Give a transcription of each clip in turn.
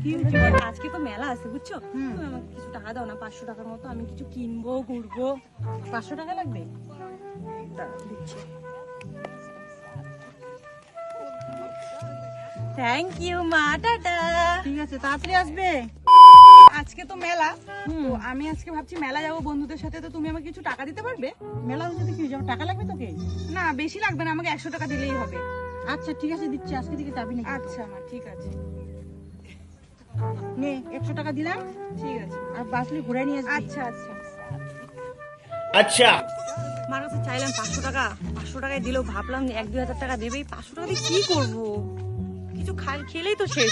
কি হয়েছে? আজকে তো মেলা আছে বুঝছো, তুমি আমাকে কিছু টাকা দাও না, 500 টাকার মতো। আমি কিছু কিনবো, ঘুরবো। 500 টাকা লাগবে? দাঁড়াও, দিচ্ছি। থ্যাংক ইউ মা, টাটা। ঠিক আছে, তাড়াতাড়ি আসবে। আজকে তো মেলা, তো আমি আজকে ভাবছি মেলা যাবো বন্ধুদের সাথে, তো তুমি আমাকে কিছু টাকা দিতে পারবে? মেলা যেতে কি যাবে, টাকা লাগবে তোকে? না বেশি লাগবে না, আমাকে 100 টাকা দিলেই হবে। আচ্ছা ঠিক আছে, দিচ্ছি। আজকে থেকে যাবি না? আচ্ছা মা, ঠিক আছে। নে, 100 টাকা দিলাম। ঠিক আছে। আর বাসলি ঘুরে নিয়ে আসবি। আচ্ছা আচ্ছা। अच्छा মার কাছে চাইলাম 500 টাকা, 500 টাকায় দিলেও ভাবলাম 1-2 হাজার টাকা দেবেই, 500 টাকা দিয়ে কি করবো? কিছু খেলেই তো শেষ।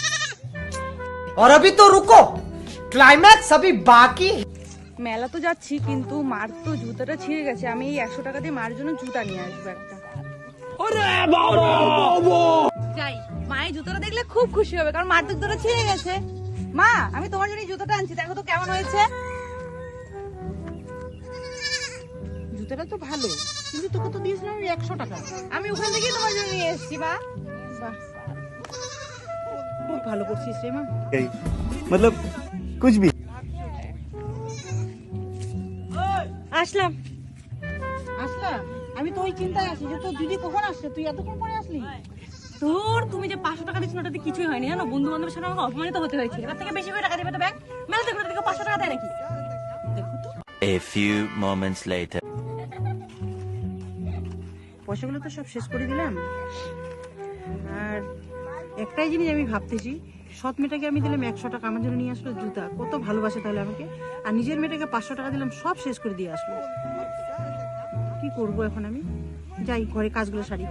और अभी तो रुको क्लाइमैक्स अभी बाकी है। মেলা তো যাচ্ছি, কিন্তু মার তো জুতাটা ছিঁড়ে গেছে। আমি এই 100 টাকা দিয়ে মার জন্য জুতা নিয়ে আসবো একটা। যাই, মায়ের জুতোটা দেখলে খুব খুশি হবে, কারণ মার তো জুতোটা ছিঁড়ে গেছে। মা, আমি তোমার জন্য এই জুতোটা আনছি, দেখো তো কেমন হয়েছে। জুতোটা তো ভালো, কিন্তু তোকে তো দিয়েছিলাম আমি 100 টাকা। আমি ওখান থেকেই তোমার জন্য নিয়ে এসেছি মা। বাহ, খুব ভালো করছিস রে মা। मतलब कुछ भी আসলাম। আসলাম? আমি তো ওই চিন্তায় আছি যে তোর দিদি কখন আসছে, তুই এতক্ষণ পরে আসলি। তোর তুমি যে 500 টাকা দিচ্ছ ওটাতে কিছুই হয়নি জানো, বন্ধু বান্ধবের সাথে আমাকে অপমানিত হতে হয়েছে। এবার থেকে বেশি করে টাকা দেবে তো ব্যাগ মেলাতে করে থেকে 500 টাকা দেয় নাকি? দেখো তো A few moments later. পয়সাগুলো তো সব শেষ করে দিলাম। আর একটাই জিনিস আমি ভাবতেছি, সৎ মেয়েটাকে আমি দিলাম 100 টাকা, আমার জন্য নিয়ে আসলো জুতা। কত ভালোবাসে তাহলে আমাকে। আর নিজের মেয়েটাকে 500 টাকা দিলাম, সব শেষ করে দিয়ে আসলো। কি করবো এখন আমি? যাই, ঘরে কাজগুলো সারি।